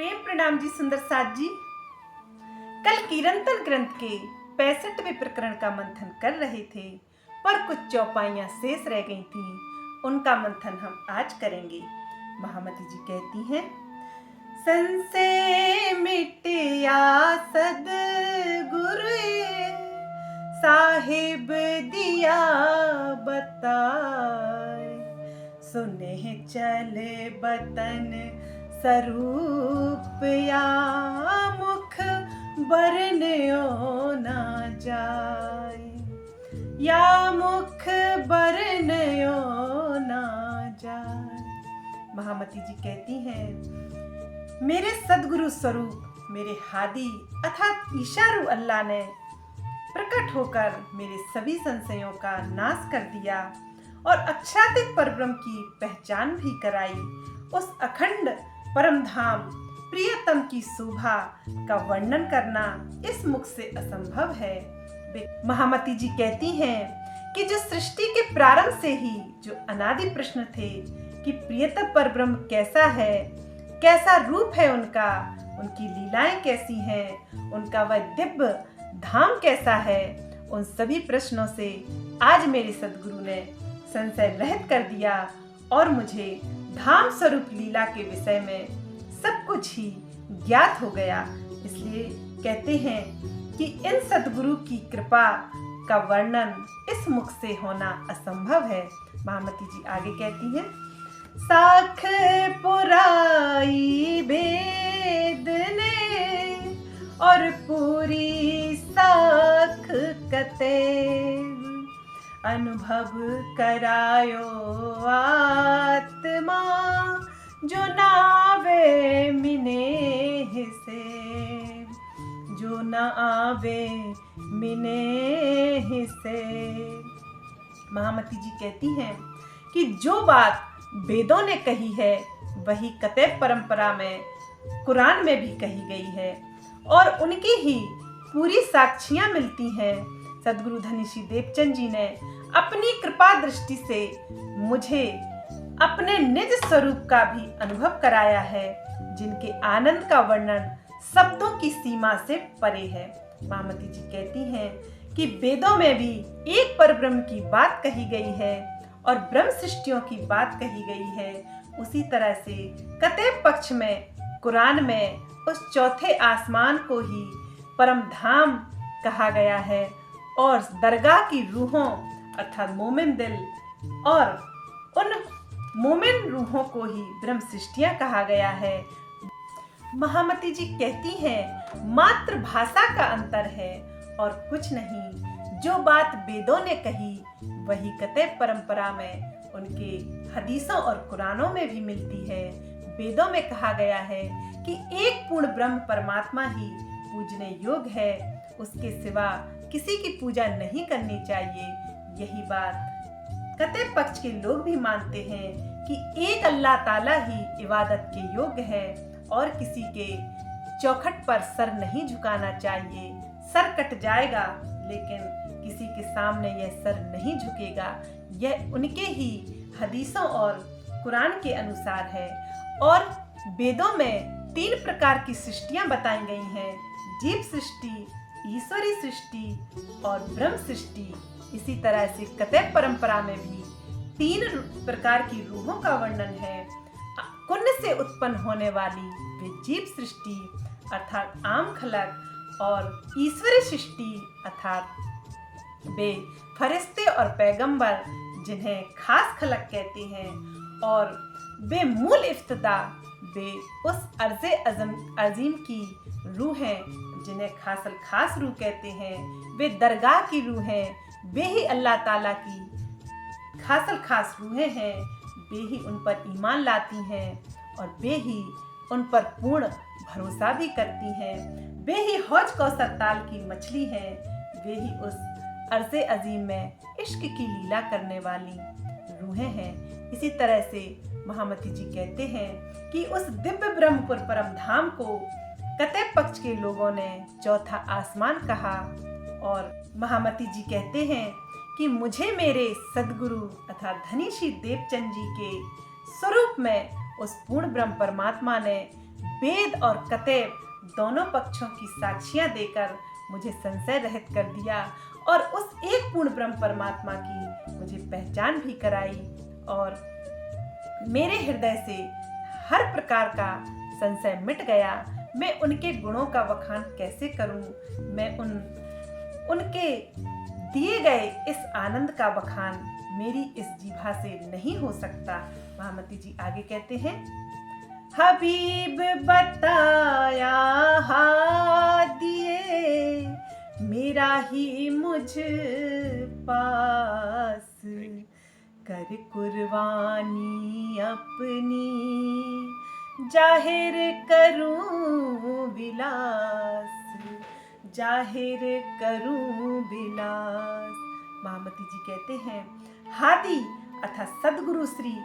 प्रेम प्रणाम जी सुंदर साथ जी। कल कीर्तन ग्रंथ के 65वें प्रकरण का मंथन कर रहे थे, पर कुछ चौपाइयां शेष रह गई थी। उनका मंथन हम आज करेंगे। महामती जी कहती हैं, संशय मिटिया सद्गुरु साहिब दिया बताए, सुने चले बतन स्वरूप या मुख बरन्यो ना जाए, या मुख बरन्यो ना जाए। महामती जी कहती हैं, मेरे सदगुरु स्वरूप मेरे हादी अर्थात ईशारू अल्लाह ने प्रकट होकर मेरे सभी संशयों का नाश कर दिया और अक्षातीत परब्रह्म की पहचान भी कराई। उस अखंड परम धाम प्रियतम की शोभा का वर्णन करना इस मुख से असंभव है। महामती जी कहती हैं कि जो सृष्टि के प्रारंभ से ही जो अनादि प्रश्न थे कि प्रियतम परब्रह्म कैसा है, कैसा रूप है उनका, उनकी लीलाएं कैसी हैं, उनका वह दिव्य धाम कैसा है, उन सभी प्रश्नों से आज मेरे सदगुरु ने संशय रहित कर दिया और मुझे धाम स्वरूप लीला के विषय में सब कुछ ही ज्ञात हो गया। इसलिए कहते हैं कि इन सदगुरु की कृपा का वर्णन इस मुख से होना असंभव है। महामती जी आगे कहती हैं, साख पुराई भेद ने और पूरी साख कते, अनुभव करायो आत्मा जो नावे मिने से, जो न आवे मिने से। महामती जी कहती हैं कि जो बात वेदों ने कही है वही कतैब परंपरा में कुरान में भी कही गई है और उनकी ही पूरी साक्षियां मिलती हैं। सदगुरु धनी श्री देवचंद जी ने अपनी कृपा दृष्टि से मुझे अपने निज स्वरूप का भी अनुभव कराया है, जिनके आनंद का वर्णन शब्दों की सीमा से परे है। महामती जी कहती हैं कि वेदों में भी एक परब्रह्म की बात कही गई है और ब्रह्म सृष्टियों की बात कही गई है। उसी तरह से कतैब पक्ष में कुरान में उस चौथे आसमान को ही परम धाम कहा गया है और दरगाह की रूहों अर्थात मोमिन दिल और उन मोमिन रूहों को ही ब्रह्म सृष्टियां कहा गया है। महामती जी कहती हैं, मात्र भाषा का अंतर है और कुछ नहीं। जो बात वेदों ने कही वही कतैब परंपरा में उनके हदीसों और कुरानों में भी मिलती है। वेदों में कहा गया है कि एक पूर्ण ब्रह्म परमात्मा ही पूजने योग्य है, उसके सिवा किसी की पूजा नहीं करनी चाहिए। यही बात कतैब पक्ष के लोग भी मानते हैं कि एक अल्लाह ताला ही इबादत के योग्य है और किसी के चौखट पर सर नहीं झुकाना चाहिए। सर कट जाएगा लेकिन किसी के सामने यह सर नहीं झुकेगा। यह उनके ही हदीसों और कुरान के अनुसार है। और वेदों में 3 प्रकार की सृष्टियां बताई गई हैं, जीव सृष्टि, ईश्वरी सृष्टि और ब्रह्म सृष्टि। इसी तरह से कतैब परंपरा में भी 3 प्रकार की रूहों का वर्णन है। कुन्न से उत्पन्न होने वाली वे जीव सृष्टि अर्थात आम खलक और ईश्वरी सृष्टि अर्थात वे फरिश्ते और पैगंबर जिन्हें खास खलक कहते हैं और वे मूल इफ्तिदा वे उस अर्ज़े अजीम की रूह हैं जिन्हें खास रूह कहते हैं। वे दरगाह की रूह हैं, वे ही अल्लाह ताला की खास रूहें हैं। वे ही उन पर ईमान लाती हैं और वे ही उन पर पूर्ण भरोसा भी करती हैं। वे ही हौज कौसर ताल की मछली हैं। वे ही उस अर्ज़े अजीम में इश्क की लीला करने वाली रूहें हैं। इसी तरह से महामती जी कहते हैं कि उस दिव्य ब्रह्मपुर परम धाम को कतैब पक्ष के लोगों ने चौथा आसमान कहा। और महामती जी कहते हैं कि मुझे मेरे सदगुरु अर्थात धनी श्री देवचंद जी के स्वरूप में उस पूर्ण ब्रह्म परमात्मा ने वेद और कतेब दोनों पक्षों की साक्षियां देकर मुझे संशय रहित कर दिया और उस एक पूर्ण ब्रह्म परमात्मा की मुझे पहचान भी कराई। और मेरे हृदय से हर प्रकार का संशय मिट गया। मैं उनके गुणों का बखान कैसे करूं? मैं उनके दिए गए इस आनंद का बखान मेरी इस जीभा से नहीं हो सकता। महामती जी आगे कहते हैं, हबीब बताया दिए मेरा ही मुझ पास, कर कुर्बानी अपनी जाहिर करूं विलास, जाहिर करूं विलास। महामती जी कहते हैं, हादी अर्थात सदगुरु श्री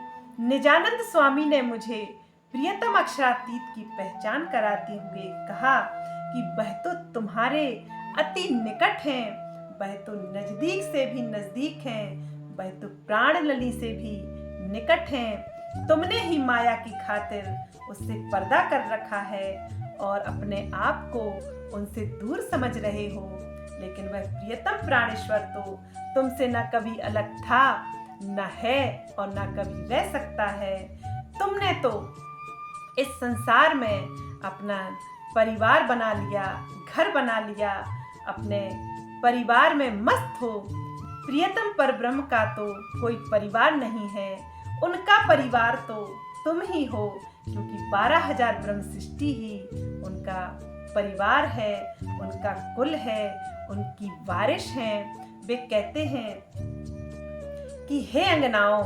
निजानंद स्वामी ने मुझे प्रियतम अक्षरातीत की पहचान कराते हुए कहा कि वह तो तुम्हारे अति निकट हैं, वह तो नजदीक से भी नजदीक हैं, वह तो प्राण नली से भी निकट हैं। तुमने ही माया की खातिर उससे पर्दा कर रखा है और अपने आप को उनसे दूर समझ रहे हो, लेकिन वह प्रियतम प्राणेश्वर तो तुमसे न कभी अलग था, न है और न कभी रह सकता है। तुमने तो इस संसार में अपना परिवार बना लिया, घर बना लिया, अपने परिवार में मस्त हो। प्रियतम परब्रह्म का तो कोई परिवार नहीं है, उनका परिवार तो तुम ही हो, क्योंकि 12,000 ब्रह्म सृष्टि ही उनका परिवार है, उनका कुल है, उनकी वारिश हैं। वे कहते हैं कि हे अंगनाओं,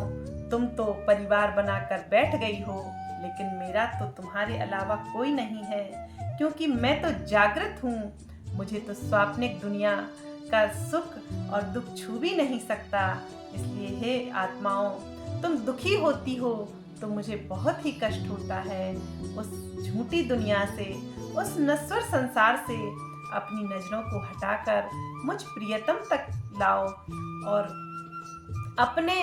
तुम तो परिवार बनाकर बैठ गई हो, लेकिन मेरा तो तुम्हारे अलावा कोई नहीं है, क्योंकि मैं तो जागृत हूँ। मुझे तो स्वाप्निक दुनिया का सुख और दुख छू भी नहीं सकता। इसलिए हे आत्माओं, तुम दुखी होती हो तो मुझे बहुत ही कष्ट होता है। उस झूठी दुनिया से, उस नश्वर संसार से अपनी नजरों को हटाकर मुझ प्रियतम तक लाओ और अपने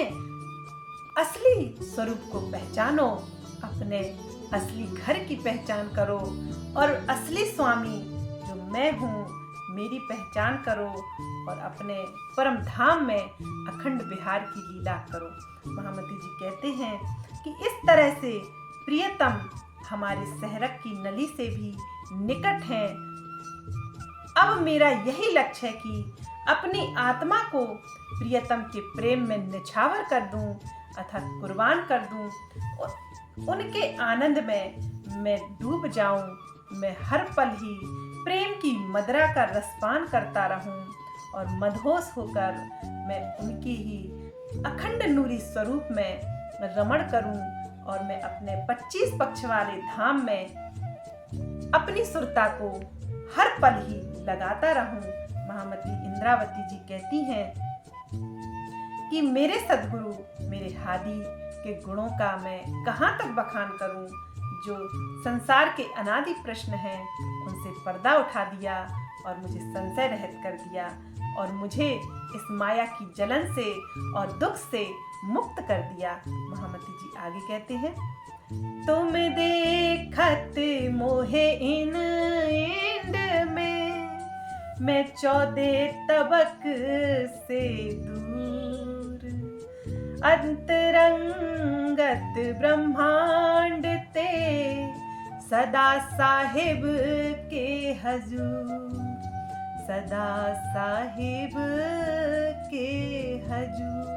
असली स्वरूप को पहचानो, अपने असली घर की पहचान करो और असली स्वामी जो मैं हूँ मेरी पहचान करो और अपने परम धाम में अखंड विहार की लीला करो। महामती जी कहते हैं कि इस तरह से प्रियतम हमारे सहरक की नली से भी निकट हैं। अब मेरा यही लक्ष्य है कि अपनी आत्मा को प्रियतम के प्रेम में निछावर कर दूं अर्थात कुर्बान कर दूं। उनके आनंद में मैं डूब जाऊं। मैं हर पल ही प्रेम की मदिरा का रसपान करता रहूं और मदहोश होकर मैं उनकी ही अखंड नूरी स्वरूप में रमण करूं और मैं अपने 25 पक्ष वाले धाम में अपनी सुरता को हर पल ही लगाता रहूं। महामती इंद्रावती जी कहती हैं कि मेरे सद्गुरु, मेरे हादी के गुणों का मैं कहाँ तक बखान करूं, जो संसार के अनादि प्रश्न हैं उनसे पर्दा उठा दिया और मुझे संशय रहित कर दिया और मुझे इस माया की जलन से और दुख से मुक्त कर दिया। महामती जी आगे कहते हैं, तुम देखत मोहे इन इंड में, मैं 14 तबक से दूर, अंतरंगत ब्रह्मांड ते सदा साहिब के हजूर, सदा साहिब के हजूर।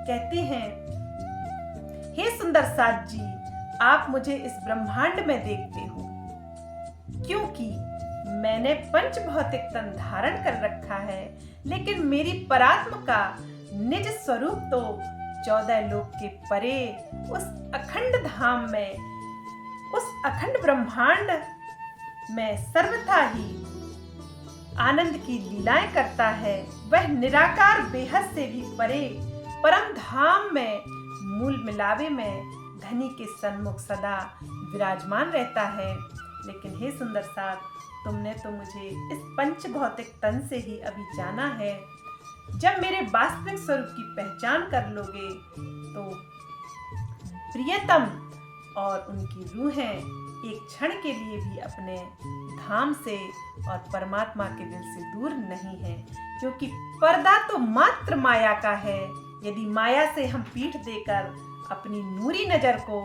कहते हैं, हे सुंदर साथ जी, आप मुझे इस ब्रह्मांड में देखते हो क्योंकि मैंने पंच भौतिक तन धारण कर रखा है, लेकिन मेरी परात्म का निज स्वरूप तो 14 लोक के परे उस अखंड धाम में, उस अखंड ब्रह्मांड में सर्वथा ही आनंद की लीलाएं करता है। वह निराकार बेहद से भी परे परम धाम में मूल मिलावे में धनी के सन्मुख सदा विराजमान रहता है। लेकिन हे सुंदर साथ, तुमने तो मुझे इस पंच भौतिक तन से ही अभी जाना है। जब मेरे वास्तविक स्वरूप की पहचान कर लोगे तो प्रियतम और उनकी रूहें एक क्षण के लिए भी अपने धाम से और परमात्मा के दिल से दूर नहीं है, क्योंकि पर्दा तो मात्र माया का है। यदि माया से हम पीठ देकर अपनी नूरी नजर को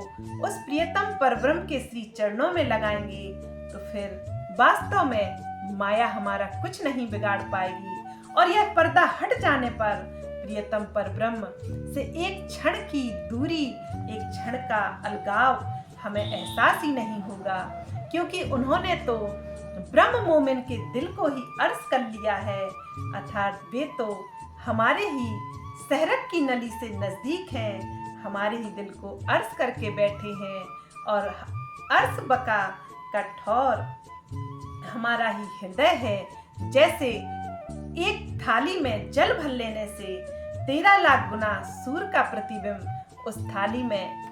उस प्रियतम परब्रह्म के श्री चरणों में लगाएंगे तो फिर वास्तव में माया हमारा कुछ नहीं बिगाड़ पाएगी। और यह पर्दा हट जाने पर प्रियतम परब्रह्म से एक क्षण की दूरी, एक क्षण का अलगाव हमें एहसास ही नहीं होगा, क्योंकि उन्होंने तो ब्रह्म मोमिन के दिल को ही अर्ज कर लिया है, अर्थात वे तो हमारे ही सहरक की नली से नजदीक हैं, हमारे ही दिल को अर्ज करके बैठे हैं। और अर्ज बका का ठौर हमारा ही हृदय है। जैसे एक थाली में जल भर लेने से 13 लाख गुना सूर्य का प्रतिबिंब उस थाली में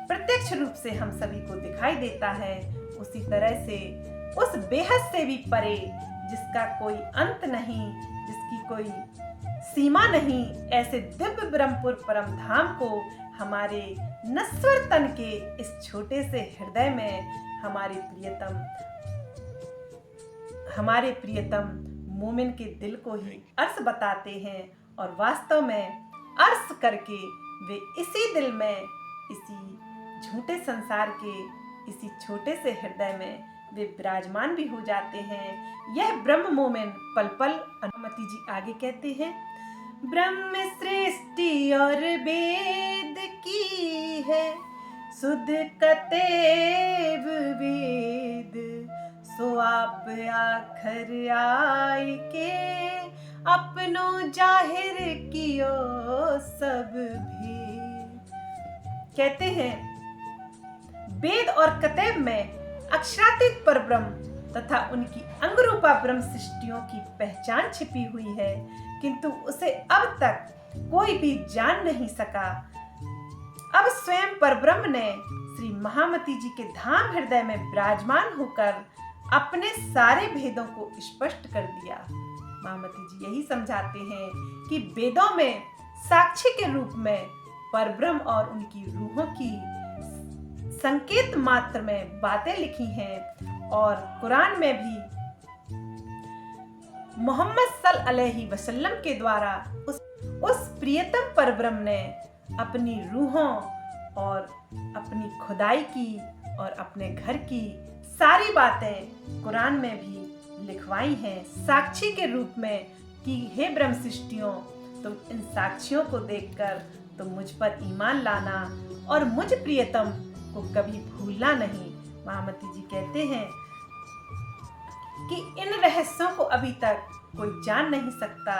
प्रत्यक्ष रूप से हम सभी को दिखाई देता है, उसी तरह से उस बेहद से भी परे, जिसका कोई अंत नहीं, जिसकी कोई सीमा नहीं, ऐसे दिव्य ब्रह्मपुर परम धाम को हमारे नश्वर तन के इस छोटे से हृदय में हमारे प्रियतम मोमिन के दिल को ही अर्ज बताते हैं। और वास्तव में अर्ज करके वे इसी दिल में, इसी झूठे संसार के इसी छोटे से हृदय में वे विराजमान भी हो जाते हैं। यह ब्रह्म मोमिन पल पल। अनुमति जी आगे कहते हैं, ब्रह्म सृष्टि और वेद की है सुध कतेव वेद, सो आप आखर आय के अपनों जाहिर कियो सब भेद। कहते हैं वेद और कतेब में अक्षरातीत परब्रह्म तथा उनकी अंगरूपा ब्रह्म सृष्टियों की पहचान छिपी हुई है, किंतु उसे अब तक कोई भी जान नहीं सका। अब स्वयं परब्रह्म ने श्री महामती जी के धाम हृदय में विराजमान होकर अपने सारे भेदों को स्पष्ट कर दिया। महामती जी यही समझाते हैं कि वेदों में साक्षी के रूप में परब्रह्म और उनकी रूहों की संकेत मात्र में बातें लिखी हैं, और कुरान में भी मोहम्मद सल्लल्लाहु अलैहि वसल्लम के द्वारा उस प्रियतम परब्रह्म ने अपनी रूहों और अपनी खुदाई की और अपने घर की सारी बातें कुरान में भी लिखवाई हैं साक्षी के रूप में कि हे ब्रह्म सृष्टियों, तुम इन साक्षियों को देखकर तुम मुझ पर ईमान लाना और मुझ प्रियतम को कभी भूलना नहीं। महामती जी कहते हैं कि इन रहस्यों को अभी तक कोई जान नहीं सकता,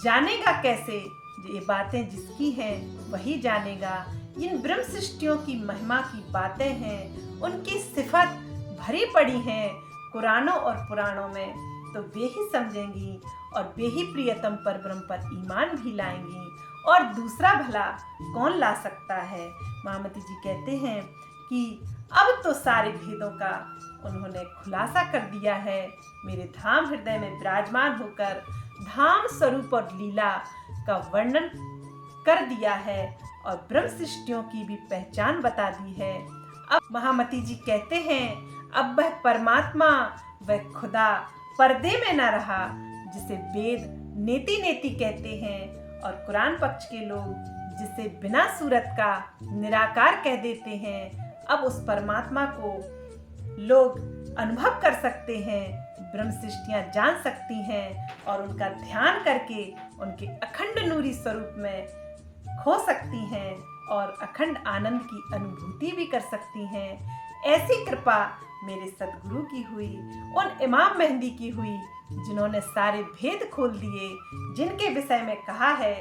जानेगा कैसे? ये बातें जिसकी हैं वही जानेगा। इन ब्रह्म सृष्टियों की महिमा की बातें हैं, उनकी सिफत भरी पड़ी हैं कुरानों और पुराणों में, तो वे ही समझेंगी और वे ही प्रियतम परब्रह्म पर ईमान भी लाएंगी, और दूसरा भला कौन ला सकता है। महामती जी कहते हैं कि अब तो सारे भेदों का उन्होंने खुलासा कर दिया है, मेरे धाम हृदय में विराजमान होकर धाम स्वरूप और लीला का वर्णन कर दिया है और ब्रह्म सृष्टियों की भी पहचान बता दी है। अब महामती जी कहते हैं अब वह परमात्मा, वह खुदा पर्दे में न रहा जिसे वेद नेति नेति कहते हैं और कुरान पक्ष के लोग जिसे बिना सूरत का निराकार कह देते हैं। अब उस परमात्मा को लोग अनुभव कर सकते हैं, ब्रह्म सृष्टियां जान सकती हैं और उनका ध्यान करके उनके अखंड नूरी स्वरूप में खो सकती हैं और अखंड आनंद की अनुभूति भी कर सकती हैं। ऐसी कृपा मेरे सदगुरु की हुई, उन इमाम मेहंदी की हुई जिन्होंने सारे भेद खोल दिए, जिनके विषय में कहा है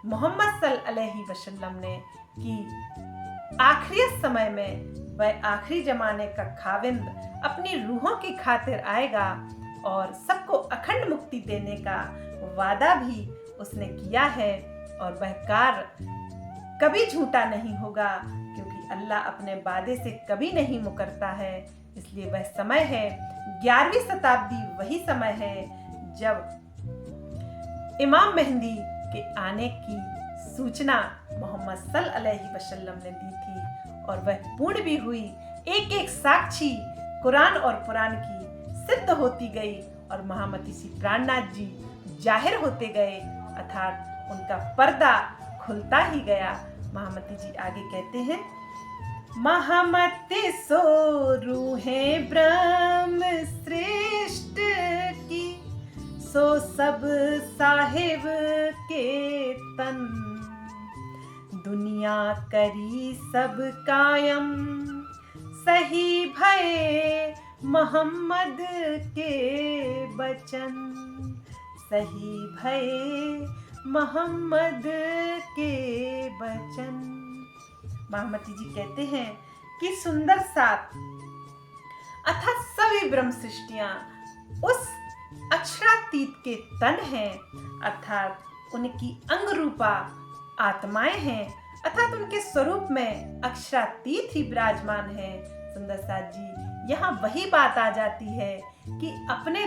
मोहम्मद सल्लल्लाहु अलैहि वसल्लम ने कि आखिरी समय में वह आखिरी जमाने का खाविंद अपनी रूहों की खातिर आएगा और सबको अखंड मुक्ति देने का वादा भी उसने किया है, और वह कार्य कभी झूठा नहीं होगा क्योंकि अल्लाह अपने वादे से कभी नहीं मुकरता है। इसलिए वह समय है 11वीं शताब्दी, वही समय है जब इमाम मेहंदी के आने की सूचना मोहम्मद सल्लल्लाहु अलैहि वसल्लम ने दी थी और वह पूर्ण भी हुई। एक एक साक्षी कुरान और पुराण की सिद्ध होती गई और महामती श्री प्राणनाथ जी जाहिर होते गए, अर्थात उनका पर्दा खुलता ही गया। महामती जी आगे कहते हैं, महामती सो रूहें ब्रह्म श्रेष्ठ की, सो सब साहिब के तन, दुनिया करी सब कायम, सही भये मोहम्मद के बचन, सही भये मोहम्मद के बचन। महामती जी कहते हैं कि सुंदर सात अर्थात सभी ब्रह्म सृष्टियां उस अक्षरातीत के तन हैं, अर्थात उनकी अंग रूपा आत्माएं हैं, अर्थात उनके स्वरूप में अक्षरातीत ही विराजमान है। सुंदर साथ जी, यहाँ वही बात आ जाती है कि अपने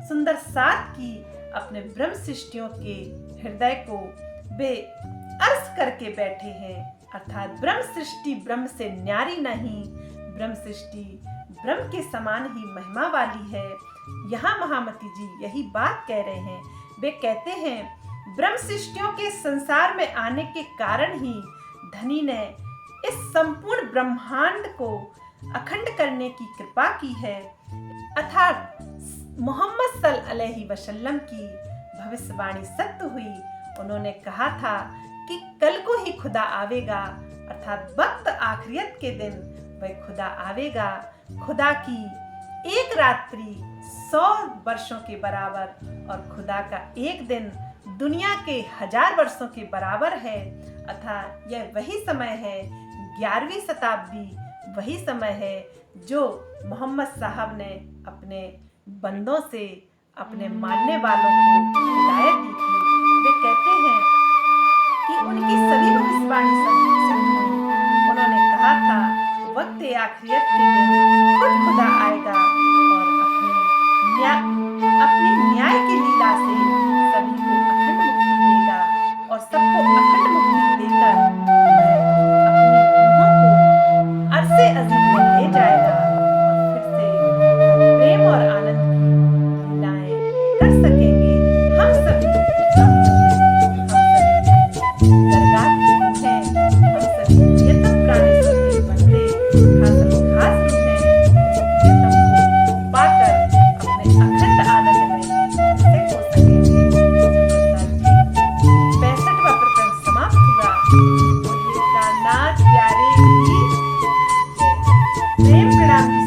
सुंदर साथ की अपने ब्रह्म सृष्टियों के हृदय को वे अर्ज करके बैठे हैं, अर्थात ब्रह्म सृष्टि ब्रह्म से न्यारी नहीं, ब्रह्म सृष्टि ब्रह्म के समान ही महिमा वाली है। यहाँ महामती जी यही बात कह रहे हैं। वे कहते हैं ब्रह्म सृष्टियों के संसार में आने के कारण ही धनी ने इस संपूर्ण ब्रह्मांड को अखंड करने की कृपा की है, अर्थात मोहम्मद सल्लल्लाहु अलैहि वसल्लम की भविष्यवाणी सत्य हुई। उन्होंने कहा था कि कल को ही खुदा आवेगा, अर्थात वक्त आखिरियत के दिन वह खुदा आवेगा। खुदा की एक रात्रि 100 वर्षों के बराबर और खुदा का एक दिन दुनिया के 1000 वर्षों के बराबर है, अर्थात यह वही समय है, 11वीं शताब्दी वही समय है जो मोहम्मद साहब ने अपने बंदों से, अपने मानने वालों को हिदायत दी थी। वे कहते हैं कि उनकी सभी भविष्यवाणी सिद्ध हुई। उन्होंने कहा था वक्त आखिरियत के दिन खुद खुदा आएगा और अपनी न्याय की लीला से सभी को अखंड मुक्ति देगा और सबको अखंड मुक्ति देकर अपनी रूहों को अरसे अज़ीम में ले जाएगा और फिर से प्रेम और आनंद की लीलाएं कर सकेंगे। हम सभी दरगाह की रूह हैं, हम सभी नियतम प्राणेश्वर के बंदे, खास रूह हैं, नियतम को पाकर अपने अखंड आनंद में से हो सकेंगे। 65वां प्रकरण समाप्त हुआ। बोलिए प्राणनाथ प्यारे की जय। प्रेम प्रणाम की